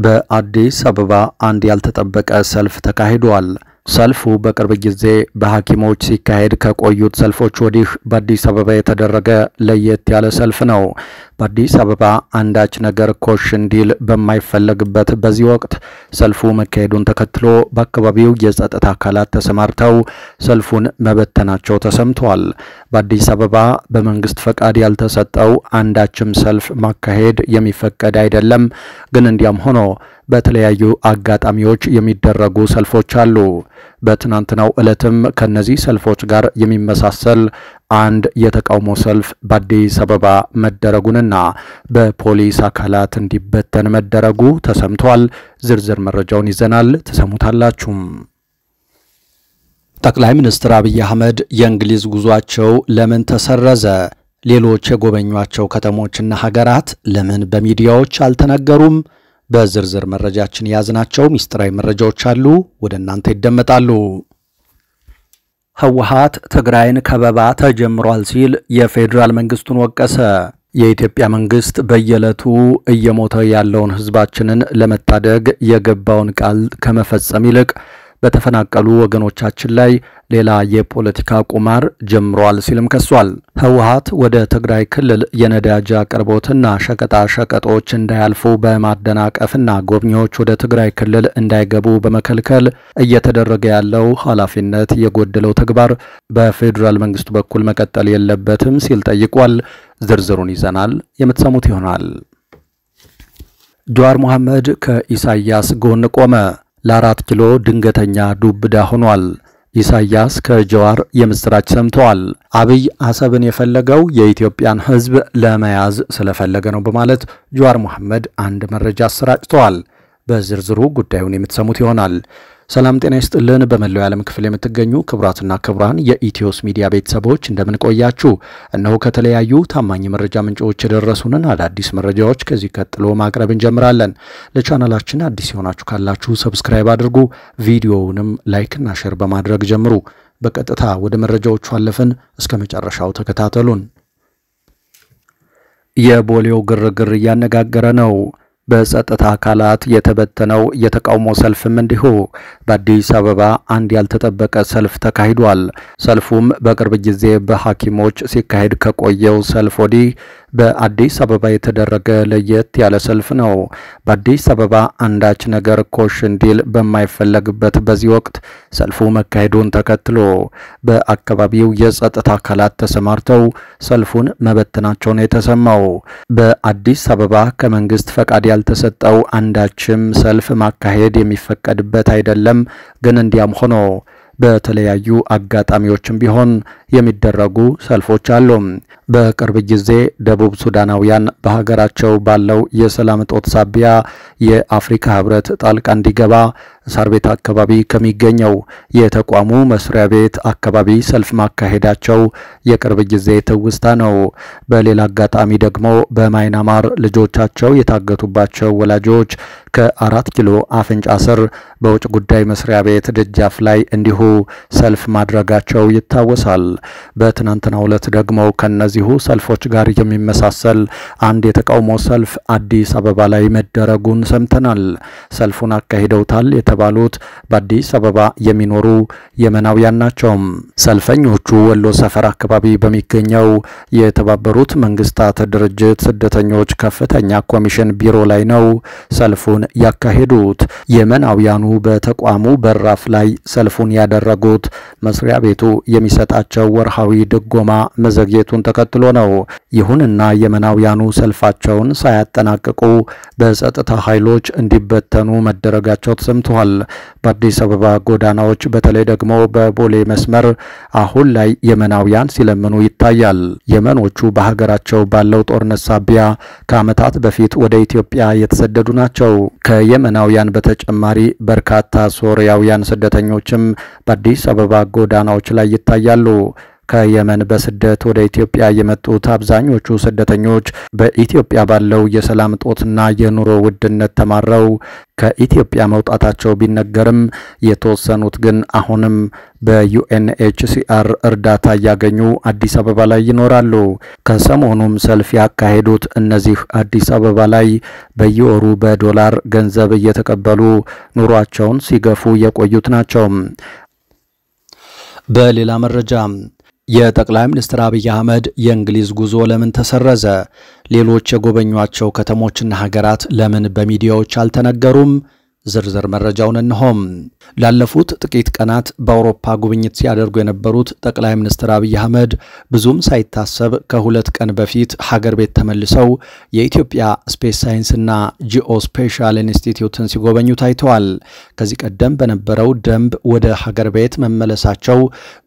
በአዲስ አበባ አንድ ያልተጠበቀ ሰልፍ ተካሂዷል። ሰልፉ በቅርብ ጊዜ በሐኪሞች ሲካሄድ ከቆዩት ሰልፎች ወዲህ በአዲስ አበባ የተደረገ ለየት ያለ ሰልፍ ነው። በአዲስ አበባ አንዳች ነገር ኮሽ እንዲል በማይፈለግበት በዚህ ወቅት ሰልፉ መካሄዱን ተከትሎ በአካባቢው የጸጥታ አካላት ተሰማርተው ሰልፉን መበተናቸው ተሰምቷል። በአዲስ አበባ በመንግስት ፈቃድ ያልተሰጠው አንዳችም ሰልፍ ማካሄድ የሚፈቀድ አይደለም። ግን እንዲያም ሆኖ በተለያዩ አጋጣሚዎች የሚደረጉ ሰልፎች አሉ። በትናንትናው ዕለትም ከነዚህ ሰልፎች ጋር የሚመሳሰል አንድ የተቃውሞ ሰልፍ በአዲስ አበባ መደረጉንና በፖሊስ አካላት እንዲበተን መደረጉ ተሰምቷል። ዝርዝር መረጃውን ይዘናል፣ ተሰሙታላችሁ። ጠቅላይ ሚኒስትር አብይ አህመድ የእንግሊዝ ጉዟቸው ለምን ተሰረዘ? ሌሎች የጎበኟቸው ከተሞችና ሀገራት ለምን በሚዲያዎች አልተነገሩም? በዝርዝር መረጃችን ያዝናቸው ሚስጥራዊ መረጃዎች አሉ፣ ወደ እናንተ ይደመጣሉ። ህወሓት ትግራይን ከበባ ተጀምሯል ሲል የፌዴራል መንግስቱን ወቀሰ። የኢትዮጵያ መንግስት በየዕለቱ እየሞተ ያለውን ህዝባችንን ለመታደግ የገባውን ቃል ከመፈጸም ይልቅ በተፈናቀሉ ወገኖቻችን ላይ ሌላ የፖለቲካ ቁማር ጀምሯል ሲልም ከሷል። ህወሓት ወደ ትግራይ ክልል የነዳጅ አቅርቦትና ሸቀጣ ሸቀጦች እንዳያልፉ በማደናቀፍና ጎብኚዎች ወደ ትግራይ ክልል እንዳይገቡ በመከልከል እየተደረገ ያለው ኃላፊነት የጎደለው ተግባር በፌዴራል መንግስቱ በኩል መቀጠል የለበትም ሲል ጠይቋል። ዝርዝሩን ይዘናል፣ የምትሰሙት ይሆናል። ጀዋር መሐመድ ከኢሳያስ ጎን ቆመ። ለ4 ኪሎ ድንገተኛ ዱብዳ ሆኗል። ኢሳያስ ከጀዋር የምስራች ሰምተዋል። አብይ አሰብን የፈለገው የኢትዮጵያን ህዝብ ለመያዝ ስለፈለገ ነው በማለት ጀዋር መሐመድ አንድ መረጃ አሰራጭተዋል። በዝርዝሩ ጉዳዩን የምትሰሙት ይሆናል። ሰላም ጤና ይስጥልን። በመላው ዓለም ክፍል የምትገኙ ክቡራትና ክቡራን የኢትዮስ ሚዲያ ቤተሰቦች እንደምን ቆያችሁ? እነሆ ከተለያዩ ታማኝ መረጃ ምንጮች የደረሱንን አዳዲስ መረጃዎች ከዚህ ቀጥሎ ማቅረብ እንጀምራለን። ለቻናላችን አዲስ የሆናችሁ ካላችሁ ሰብስክራይብ አድርጉ፣ ቪዲዮውንም ላይክ እና ሼር በማድረግ ጀምሩ። በቀጥታ ወደ መረጃዎቹ አለፍን፣ እስከ መጨረሻው ተከታተሉን። የቦሌው ግርግር እያነጋገረ ነው። በጸጥታ አካላት የተበተነው የተቃውሞ ሰልፍም እንዲሁ በአዲስ አበባ አንድ ያልተጠበቀ ሰልፍ ተካሂዷል። ሰልፉም በቅርብ ጊዜ በሐኪሞች ሲካሄድ ከቆየው ሰልፍ ወዲህ በአዲስ አበባ የተደረገ ለየት ያለ ሰልፍ ነው። በአዲስ አበባ አንዳች ነገር ኮሽ እንዲል በማይፈለግበት በዚህ ወቅት ሰልፉ መካሄዱን ተከትሎ በአካባቢው የጸጥታ አካላት ተሰማርተው ሰልፉን መበተናቸው ነው የተሰማው። በአዲስ አበባ ከመንግስት ፈቃድ ያልተሰጠው አንዳችም ሰልፍ ማካሄድ የሚፈቀድበት አይደለም። ግን እንዲያም ሆኖ በተለያዩ አጋጣሚዎችም ቢሆን የሚደረጉ ሰልፎች አሉ። በቅርብ ጊዜ ደቡብ ሱዳናውያን በሀገራቸው ባለው የሰላም እጦት ሳቢያ የአፍሪካ ህብረት ጣልቃ እንዲገባ ሳር ቤት አካባቢ ከሚገኘው የተቋሙ መስሪያ ቤት አካባቢ ሰልፍ ማካሄዳቸው የቅርብ ጊዜ ትውስታ ነው። በሌላ አጋጣሚ ደግሞ በማይናማር ልጆቻቸው የታገቱባቸው ወላጆች ከ4 ኪሎ አፍንጫ ስር በውጭ ጉዳይ መስሪያ ቤት ደጃፍ ላይ እንዲሁ ሰልፍ ማድረጋቸው ይታወሳል። በትናንትናው ዕለት ደግሞ ከነዚሁ ሰልፎች ጋር የሚመሳሰል አንድ የተቃውሞ ሰልፍ አዲስ አበባ ላይ መደረጉን ሰምተናል። ሰልፉን አካሂደውታል የተባሉት በአዲስ አበባ የሚኖሩ የመናውያን ናቸው። ሰልፈኞቹ ወሎ ሰፈር አካባቢ በሚገኘው የተባበሩት መንግስታት ድርጅት ስደተኞች ከፍተኛ ኮሚሽን ቢሮ ላይ ነው ሰልፉን ያካሄዱት። የመናውያኑ በተቋሙ በራፍ ላይ ሰልፉን ያደረጉት መስሪያ ቤቱ የሚሰጣቸው ወርሃዊ ድጎማ መዘግየቱን ተከትሎ ነው። ይሁንና የመናውያኑ ሰልፋቸውን ሳያጠናቅቁ በጸጥታ ኃይሎች እንዲበተኑ መደረጋቸው ተሰምቷል። በአዲስ አበባ ጎዳናዎች በተለይ ደግሞ በቦሌ መስመር አሁን ላይ የመናውያን ሲለምኑ ይታያል። የመኖቹ በሀገራቸው ባለው ጦርነት ሳቢያ ከዓመታት በፊት ወደ ኢትዮጵያ የተሰደዱ ናቸው። ከየመናውያን በተጨማሪ በርካታ ሶሪያውያን ስደተኞችም በአዲስ አበባ ጎዳናዎች ላይ ይታያሉ። ከየመን በስደት ወደ ኢትዮጵያ የመጡት አብዛኞቹ ስደተኞች በኢትዮጵያ ባለው የሰላም እጦትና የኑሮ ውድነት ተማረው ከኢትዮጵያ መውጣታቸው ቢነገርም የተወሰኑት ግን አሁንም በዩኤንኤችሲአር እርዳታ ያገኙ አዲስ አበባ ላይ ይኖራሉ። ከሰሞኑም ሰልፍ ያካሄዱት እነዚህ አዲስ አበባ ላይ በየወሩ በዶላር ገንዘብ እየተቀበሉ ኑሯቸውን ሲገፉ የቆዩት ናቸው። በሌላ መረጃ የጠቅላይ ሚኒስትር አብይ አህመድ የእንግሊዝ ጉዞ ለምን ተሰረዘ? ሌሎች የጎበኟቸው ከተሞችና ሀገራት ለምን በሚዲያዎች አልተነገሩም? ዝርዝር መረጃውን እንሆም። ላለፉት ጥቂት ቀናት በአውሮፓ ጉብኝት ሲያደርጉ የነበሩት ጠቅላይ ሚኒስትር አብይ አህመድ ብዙም ሳይታሰብ ከሁለት ቀን በፊት ሀገር ቤት ተመልሰው የኢትዮጵያ ስፔስ ሳይንስና ጂኦስፔሻል ኢንስቲትዩትን ሲጎበኙ ታይተዋል። ከዚህ ቀደም በነበረው ደንብ ወደ ሀገር ቤት መመለሳቸው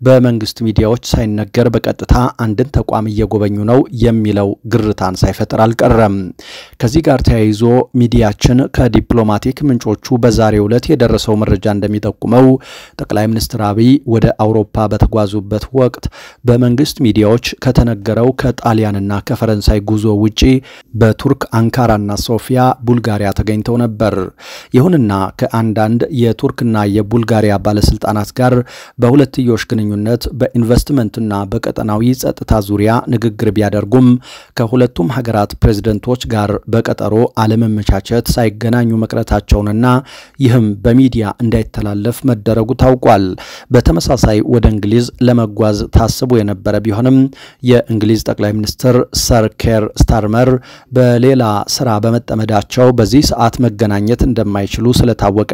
በመንግስት ሚዲያዎች ሳይነገር በቀጥታ አንድን ተቋም እየጎበኙ ነው የሚለው ግርታን ሳይፈጥር አልቀረም። ከዚህ ጋር ተያይዞ ሚዲያችን ከዲፕሎማቲክ ምንጮች በዛሬው ዕለት የደረሰው መረጃ እንደሚጠቁመው ጠቅላይ ሚኒስትር አብይ ወደ አውሮፓ በተጓዙበት ወቅት በመንግስት ሚዲያዎች ከተነገረው ከጣሊያንና ከፈረንሳይ ጉዞ ውጪ በቱርክ አንካራና ሶፊያ ቡልጋሪያ ተገኝተው ነበር። ይሁንና ከአንዳንድ የቱርክና የቡልጋሪያ ባለስልጣናት ጋር በሁለትዮሽ ግንኙነት በኢንቨስትመንትና በቀጠናዊ ጸጥታ ዙሪያ ንግግር ቢያደርጉም ከሁለቱም ሀገራት ፕሬዝዳንቶች ጋር በቀጠሮ አለመመቻቸት ሳይገናኙ መቅረታቸውንና ይህም በሚዲያ እንዳይተላለፍ መደረጉ ታውቋል። በተመሳሳይ ወደ እንግሊዝ ለመጓዝ ታስቦ የነበረ ቢሆንም የእንግሊዝ ጠቅላይ ሚኒስትር ሰር ኬር ስታርመር በሌላ ስራ በመጠመዳቸው በዚህ ሰዓት መገናኘት እንደማይችሉ ስለታወቀ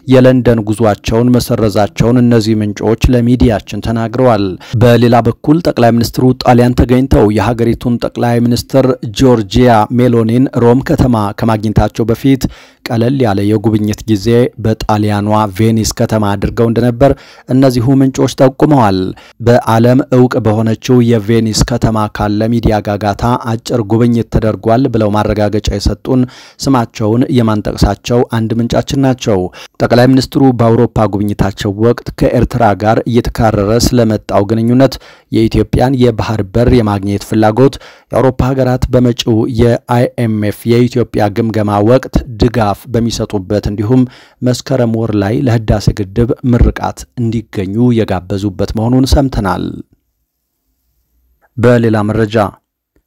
የለንደን ጉዟቸውን መሰረዛቸውን እነዚህ ምንጮች ለሚዲያችን ተናግረዋል። በሌላ በኩል ጠቅላይ ሚኒስትሩ ጣሊያን ተገኝተው የሀገሪቱን ጠቅላይ ሚኒስትር ጆርጂያ ሜሎኒን ሮም ከተማ ከማግኘታቸው በፊት ቀለል ያለ የጉብኝት ጊዜ በጣሊያኗ ቬኒስ ከተማ አድርገው እንደነበር እነዚሁ ምንጮች ጠቁመዋል። በዓለም ዕውቅ በሆነችው የቬኒስ ከተማ ካለ ሚዲያ ጋጋታ አጭር ጉብኝት ተደርጓል ብለው ማረጋገጫ የሰጡን ስማቸውን የማንጠቅሳቸው አንድ ምንጫችን ናቸው። ጠቅላይ ሚኒስትሩ በአውሮፓ ጉብኝታቸው ወቅት ከኤርትራ ጋር እየተካረረ ስለመጣው ግንኙነት፣ የኢትዮጵያን የባህር በር የማግኘት ፍላጎት፣ የአውሮፓ ሀገራት በመጪው የአይኤምኤፍ የኢትዮጵያ ግምገማ ወቅት ድጋፍ በሚሰጡበት እንዲሁም መስከረም ወር ላይ ለህዳሴ ግድብ ምርቃት እንዲገኙ የጋበዙበት መሆኑን ሰምተናል። በሌላ መረጃ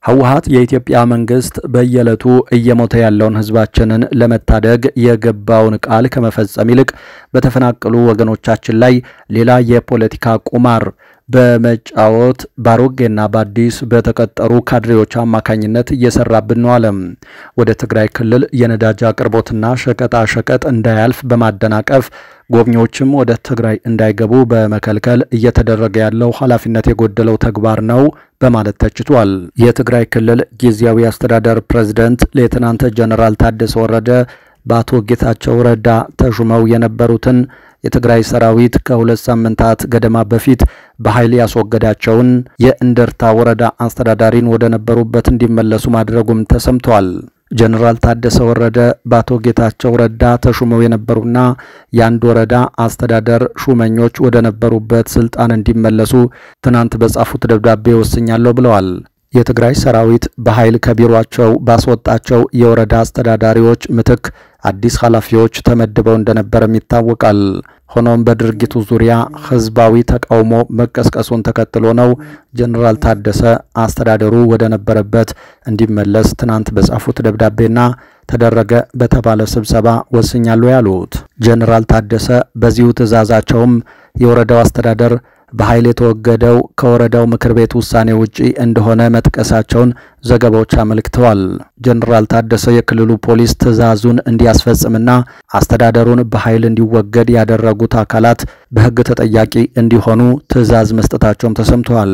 ህወሓት የኢትዮጵያ መንግስት በየዕለቱ እየሞተ ያለውን ህዝባችንን ለመታደግ የገባውን ቃል ከመፈጸም ይልቅ በተፈናቀሉ ወገኖቻችን ላይ ሌላ የፖለቲካ ቁማር በመጫወት ባሮጌና ባዲስ በተቀጠሩ ካድሬዎች አማካኝነት እየሰራብን ነው አለ። ወደ ትግራይ ክልል የነዳጅ አቅርቦትና ሸቀጣ ሸቀጥ እንዳያልፍ በማደናቀፍ ጎብኚዎችም ወደ ትግራይ እንዳይገቡ በመከልከል እየተደረገ ያለው ኃላፊነት የጎደለው ተግባር ነው በማለት ተችቷል። የትግራይ ክልል ጊዜያዊ አስተዳደር ፕሬዝዳንት ሌተናንት ጀነራል ታደሰ ወረደ በአቶ ጌታቸው ረዳ ተሹመው የነበሩትን የትግራይ ሰራዊት ከሁለት ሳምንታት ገደማ በፊት በኃይል ያስወገዳቸውን የእንደርታ ወረዳ አስተዳዳሪን ወደ ነበሩበት እንዲመለሱ ማድረጉም ተሰምቷል። ጀነራል ታደሰ ወረደ በአቶ ጌታቸው ረዳ ተሹመው የነበሩና የአንድ ወረዳ አስተዳደር ሹመኞች ወደ ነበሩበት ስልጣን እንዲመለሱ ትናንት በጻፉት ደብዳቤ ወስኛለሁ ብለዋል። የትግራይ ሰራዊት በኃይል ከቢሮአቸው ባስወጣቸው የወረዳ አስተዳዳሪዎች ምትክ አዲስ ኃላፊዎች ተመድበው እንደነበርም ይታወቃል። ሆኖም በድርጊቱ ዙሪያ ህዝባዊ ተቃውሞ መቀስቀሱን ተከትሎ ነው ጀነራል ታደሰ አስተዳደሩ ወደ ነበረበት እንዲመለስ ትናንት በጻፉት ደብዳቤና ተደረገ በተባለ ስብሰባ ወስኛለሁ ያሉት። ጀነራል ታደሰ በዚሁ ትዕዛዛቸውም የወረዳው አስተዳደር በኃይል የተወገደው ከወረዳው ምክር ቤት ውሳኔ ውጪ እንደሆነ መጥቀሳቸውን ዘገባዎች አመልክተዋል። ጀነራል ታደሰ የክልሉ ፖሊስ ትዕዛዙን እንዲያስፈጽምና አስተዳደሩን በኃይል እንዲወገድ ያደረጉት አካላት በህግ ተጠያቂ እንዲሆኑ ትዕዛዝ መስጠታቸውም ተሰምቷል።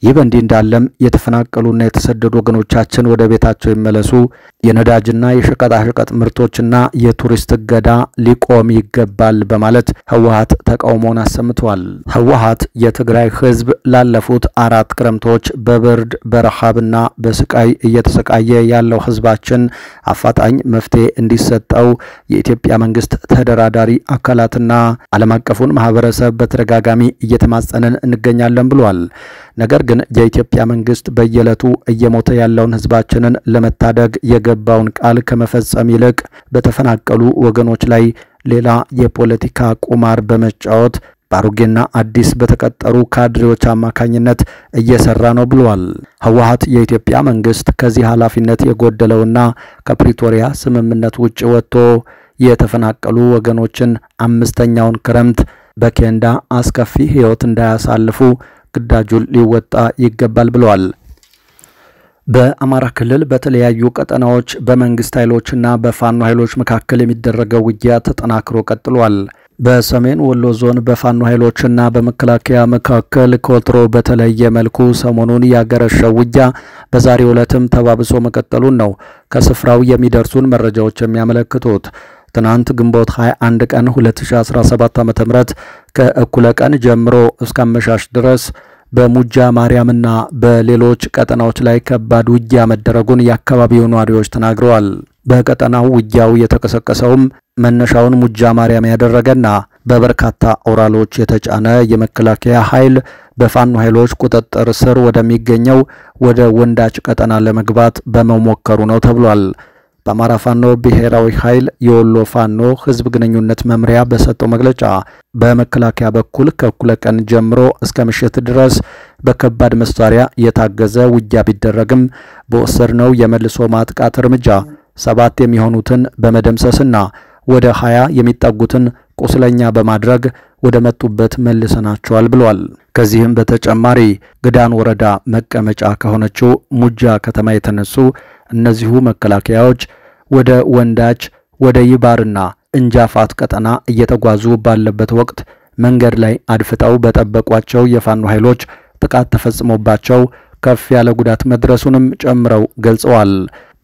ይህ በእንዲህ እንዳለም የተፈናቀሉና የተሰደዱ ወገኖቻችን ወደ ቤታቸው ይመለሱ፣ የነዳጅና የሸቀጣሸቀጥ ምርቶችና የቱሪስት እገዳ ሊቆም ይገባል በማለት ህወሓት ተቃውሞውን አሰምቷል። ህወሓት የትግራይ ህዝብ ላለፉት 4 ክረምቶች በብርድ በረሃብና በስቃይ እየተሰቃየ ያለው ህዝባችን አፋጣኝ መፍትሄ እንዲሰጠው የኢትዮጵያ መንግስት ተደራዳሪ አካላትና ዓለም አቀፉን ማህበረሰብ በተደጋጋሚ እየተማጸነን እንገኛለን ብሏል። ነገር ግን የኢትዮጵያ መንግስት በየዕለቱ እየሞተ ያለውን ህዝባችንን ለመታደግ የገባውን ቃል ከመፈጸም ይልቅ በተፈናቀሉ ወገኖች ላይ ሌላ የፖለቲካ ቁማር በመጫወት ባሩጌና አዲስ በተቀጠሩ ካድሬዎች አማካኝነት እየሰራ ነው ብሏል። ህወሓት የኢትዮጵያ መንግስት ከዚህ ኃላፊነት የጎደለውና ከፕሪቶሪያ ስምምነት ውጭ ወጥቶ የተፈናቀሉ ወገኖችን አምስተኛውን ክረምት በኬንዳ አስከፊ ህይወት እንዳያሳልፉ ግዳጁን ሊወጣ ይገባል ብለዋል። በአማራ ክልል በተለያዩ ቀጠናዎች በመንግስት ኃይሎችና በፋኖ ኃይሎች መካከል የሚደረገው ውጊያ ተጠናክሮ ቀጥሏል። በሰሜን ወሎ ዞን በፋኖ ኃይሎችና በመከላከያ መካከል ከወትሮ በተለየ መልኩ ሰሞኑን ያገረሸው ውጊያ በዛሬው ዕለትም ተባብሶ መቀጠሉን ነው ከስፍራው የሚደርሱን መረጃዎች የሚያመለክቱት። ትናንት ግንቦት 21 ቀን 2017 ዓ.ም ከእኩለ ቀን ጀምሮ እስከ አመሻሽ ድረስ በሙጃ ማርያምና በሌሎች ቀጠናዎች ላይ ከባድ ውጊያ መደረጉን የአካባቢው ነዋሪዎች ተናግረዋል። በቀጠናው ውጊያው የተቀሰቀሰውም መነሻውን ሙጃ ማርያም ያደረገና በበርካታ ኦራሎች የተጫነ የመከላከያ ኃይል በፋኖ ኃይሎች ቁጥጥር ስር ወደሚገኘው ወደ ወንዳች ቀጠና ለመግባት በመሞከሩ ነው ተብሏል። በአማራ ፋኖ ብሔራዊ ኃይል የወሎ ፋኖ ህዝብ ግንኙነት መምሪያ በሰጠው መግለጫ በመከላከያ በኩል ከእኩለ ቀን ጀምሮ እስከ ምሽት ድረስ በከባድ መሳሪያ የታገዘ ውጊያ ቢደረግም በወሰድነው የመልሶ ማጥቃት እርምጃ 7 የሚሆኑትን በመደምሰስና ወደ 20 የሚጠጉትን ቁስለኛ በማድረግ ወደ መጡበት መልሰናቸዋል ብሏል። ከዚህም በተጨማሪ ግዳን ወረዳ መቀመጫ ከሆነችው ሙጃ ከተማ የተነሱ እነዚሁ መከላከያዎች ወደ ወንዳች ወደ ይባርና እንጃፋት ቀጠና እየተጓዙ ባለበት ወቅት መንገድ ላይ አድፍጠው በጠበቋቸው የፋኖ ኃይሎች ጥቃት ተፈጽሞባቸው ከፍ ያለ ጉዳት መድረሱንም ጨምረው ገልጸዋል።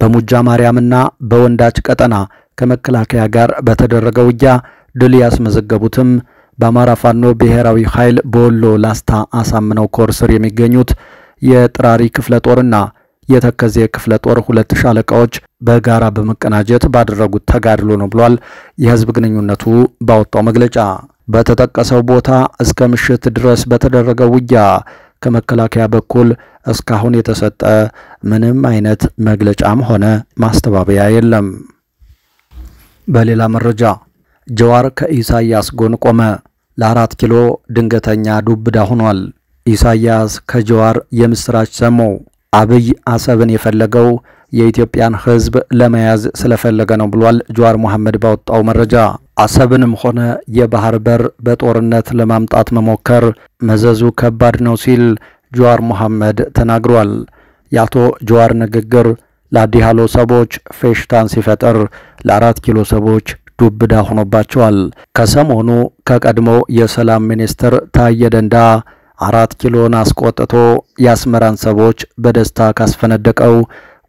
በሙጃ ማርያምና በወንዳች ቀጠና ከመከላከያ ጋር በተደረገው ውጊያ ድል ያስመዘገቡትም በአማራ ፋኖ ብሔራዊ ኃይል በወሎ ላስታ አሳምነው ኮር ስር የሚገኙት የጥራሪ ክፍለ ጦርና የተከዜ ክፍለ ጦር 2 ሻለቃዎች በጋራ በመቀናጀት ባደረጉት ተጋድሎ ነው ብሏል። የህዝብ ግንኙነቱ ባወጣው መግለጫ በተጠቀሰው ቦታ እስከ ምሽት ድረስ በተደረገው ውጊያ ከመከላከያ በኩል እስካሁን የተሰጠ ምንም አይነት መግለጫም ሆነ ማስተባበያ የለም። በሌላ መረጃ ጀዋር ከኢሳያስ ጎን ቆመ። ለ4 ኪሎ ድንገተኛ ዱብዳ ሆኗል። ኢሳያስ ከጀዋር የምስራች ሰሙ። አብይ አሰብን የፈለገው የኢትዮጵያን ህዝብ ለመያዝ ስለፈለገ ነው ብሏል። ጀዋር መሐመድ ባወጣው መረጃ አሰብንም ሆነ የባህር በር በጦርነት ለማምጣት መሞከር መዘዙ ከባድ ነው ሲል ጀዋር መሐመድ ተናግሯል። ያቶ ጀዋር ንግግር ለአዲሃሎ ሰቦች ፌሽታን ሲፈጠር ለ4 ኪሎ ሰቦች ዱብዳ ሆኖባቸዋል። ከሰሞኑ ከቀድሞ የሰላም ሚኒስትር ታዬ ደንዳ 4 ኪሎን አስቆጥቶ የአስመራን ሰቦች በደስታ ካስፈነደቀው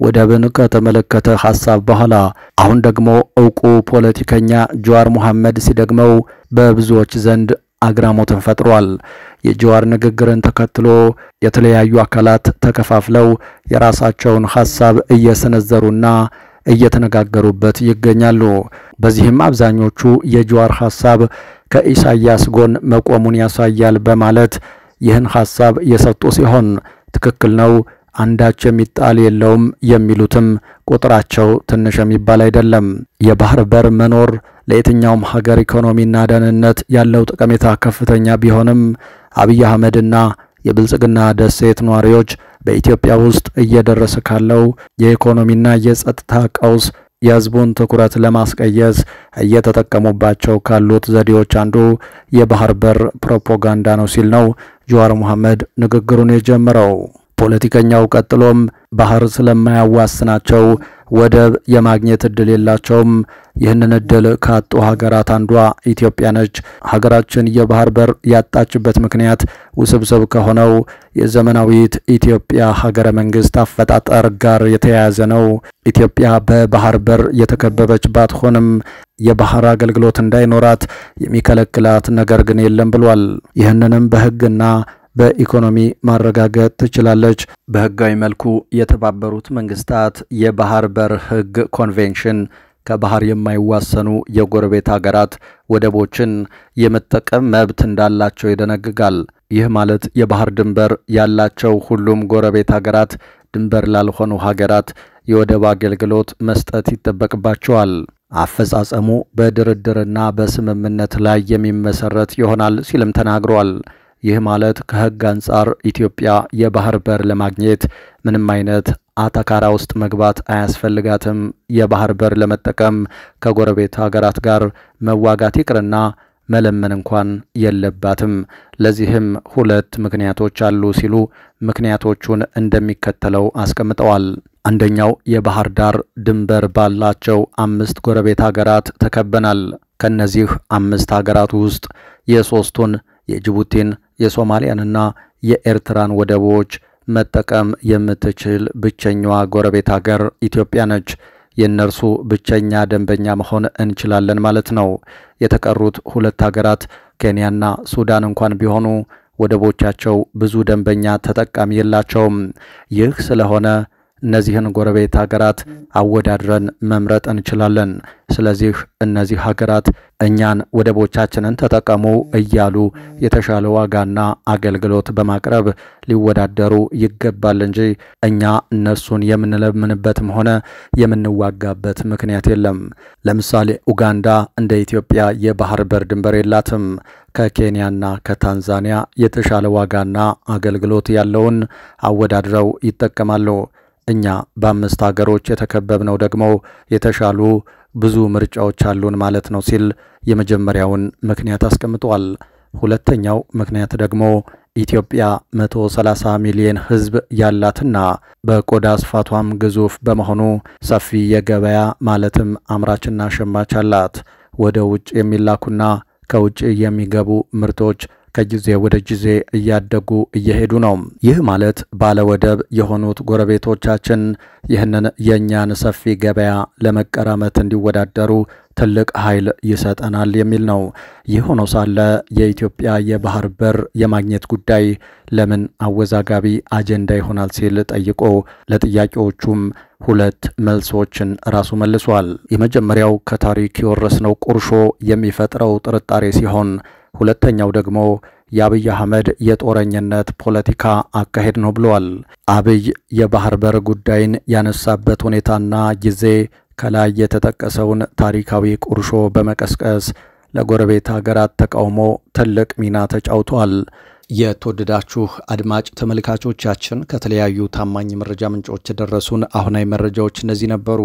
ወደብን ከተመለከተ ሐሳብ በኋላ አሁን ደግሞ ዕውቁ ፖለቲከኛ ጀዋር መሐመድ ሲደግመው በብዙዎች ዘንድ አግራሞትን ፈጥሯል። የጀዋር ንግግርን ተከትሎ የተለያዩ አካላት ተከፋፍለው የራሳቸውን ሐሳብ እየሰነዘሩና እየተነጋገሩበት ይገኛሉ። በዚህም አብዛኞቹ የጀዋር ሐሳብ ከኢሳያስ ጎን መቆሙን ያሳያል በማለት ይህን ሐሳብ የሰጡ ሲሆን ትክክል ነው፣ አንዳች የሚጣል የለውም የሚሉትም ቁጥራቸው ትንሽ የሚባል አይደለም። የባህር በር መኖር ለየትኛውም ሀገር ኢኮኖሚና ደህንነት ያለው ጠቀሜታ ከፍተኛ ቢሆንም አብይ አህመድና የብልጽግና ደሴት ነዋሪዎች በኢትዮጵያ ውስጥ እየደረሰ ካለው የኢኮኖሚና የጸጥታ ቀውስ የህዝቡን ትኩረት ለማስቀየስ እየተጠቀሙባቸው ካሉት ዘዴዎች አንዱ የባህር በር ፕሮፓጋንዳ ነው ሲል ነው ጀዋር መሐመድ ንግግሩን የጀመረው። ፖለቲከኛው ቀጥሎም ባህር ስለማያዋስናቸው ወደብ የማግኘት እድል የላቸውም። ይህንን እድል ካጡ ሀገራት አንዷ ኢትዮጵያ ነች። ሀገራችን የባህር በር ያጣችበት ምክንያት ውስብስብ ከሆነው የዘመናዊት ኢትዮጵያ ሀገረ መንግስት አፈጣጠር ጋር የተያያዘ ነው። ኢትዮጵያ በባህር በር የተከበበች ባትሆንም የባህር አገልግሎት እንዳይኖራት የሚከለክላት ነገር ግን የለም ብሏል። ይህንንም በህግና በኢኮኖሚ ማረጋገጥ ትችላለች። በህጋዊ መልኩ የተባበሩት መንግስታት የባህር በር ህግ ኮንቬንሽን ከባህር የማይዋሰኑ የጎረቤት ሀገራት ወደቦችን የመጠቀም መብት እንዳላቸው ይደነግጋል። ይህ ማለት የባህር ድንበር ያላቸው ሁሉም ጎረቤት ሀገራት ድንበር ላልሆኑ ሀገራት የወደብ አገልግሎት መስጠት ይጠበቅባቸዋል። አፈጻጸሙ በድርድርና በስምምነት ላይ የሚመሰረት ይሆናል ሲልም ተናግሯል። ይህ ማለት ከሕግ አንጻር ኢትዮጵያ የባህር በር ለማግኘት ምንም አይነት አተካራ ውስጥ መግባት አያስፈልጋትም። የባህር በር ለመጠቀም ከጎረቤት ሀገራት ጋር መዋጋት ይቅርና መለመን እንኳን የለባትም። ለዚህም ሁለት ምክንያቶች አሉ ሲሉ ምክንያቶቹን እንደሚከተለው አስቀምጠዋል። አንደኛው የባህር ዳር ድንበር ባላቸው 5 ጎረቤት ሀገራት ተከበናል። ከነዚህ 5 ሀገራት ውስጥ የሶስቱን የጅቡቲን፣ የሶማሊያንና የኤርትራን ወደቦች መጠቀም የምትችል ብቸኛዋ ጎረቤት ሀገር ኢትዮጵያ ነች። የነርሱ ብቸኛ ደንበኛ መሆን እንችላለን ማለት ነው። የተቀሩት 2 ሀገራት ኬንያና ሱዳን እንኳን ቢሆኑ ወደቦቻቸው ብዙ ደንበኛ ተጠቃሚ የላቸውም። ይህ ስለሆነ እነዚህን ጎረቤት ሀገራት አወዳድረን መምረጥ እንችላለን። ስለዚህ እነዚህ ሀገራት እኛን ወደቦቻችንን ተጠቀሙ እያሉ የተሻለ ዋጋና አገልግሎት በማቅረብ ሊወዳደሩ ይገባል እንጂ እኛ እነሱን የምንለምንበትም ሆነ የምንዋጋበት ምክንያት የለም። ለምሳሌ ኡጋንዳ እንደ ኢትዮጵያ የባህር በር ድንበር የላትም። ከኬንያና ከታንዛኒያ የተሻለ ዋጋና አገልግሎት ያለውን አወዳድረው ይጠቀማሉ። እኛ በ5 ሀገሮች የተከበብነው ደግሞ የተሻሉ ብዙ ምርጫዎች አሉን ማለት ነው ሲል የመጀመሪያውን ምክንያት አስቀምጧል። ሁለተኛው ምክንያት ደግሞ ኢትዮጵያ 130 ሚሊዮን ሕዝብ ያላትና በቆዳ ስፋቷም ግዙፍ በመሆኑ ሰፊ የገበያ ማለትም አምራችና ሸማች አላት። ወደ ውጭ የሚላኩና ከውጭ የሚገቡ ምርቶች ከጊዜ ወደ ጊዜ እያደጉ እየሄዱ ነው። ይህ ማለት ባለወደብ የሆኑት ጎረቤቶቻችን ይህንን የኛን ሰፊ ገበያ ለመቀራመት እንዲወዳደሩ ትልቅ ኃይል ይሰጠናል የሚል ነው። ይህ ሆኖ ሳለ የኢትዮጵያ የባህር በር የማግኘት ጉዳይ ለምን አወዛጋቢ አጀንዳ ይሆናል ሲል ጠይቆ ለጥያቄዎቹም 2 መልሶችን ራሱ መልሷል። የመጀመሪያው ከታሪክ የወረስነው ቁርሾ የሚፈጥረው ጥርጣሬ ሲሆን ሁለተኛው ደግሞ የአብይ አህመድ የጦረኝነት ፖለቲካ አካሄድ ነው ብሏል። አብይ የባህር በር ጉዳይን ያነሳበት ሁኔታና ጊዜ ከላይ የተጠቀሰውን ታሪካዊ ቁርሾ በመቀስቀስ ለጎረቤት ሀገራት ተቃውሞ ትልቅ ሚና ተጫውቷል። የተወደዳችሁ አድማጭ ተመልካቾቻችን ከተለያዩ ታማኝ መረጃ ምንጮች የደረሱን አሁናዊ መረጃዎች እነዚህ ነበሩ።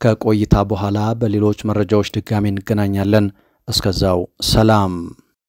ከቆይታ በኋላ በሌሎች መረጃዎች ድጋሚ እንገናኛለን። እስከዛው ሰላም።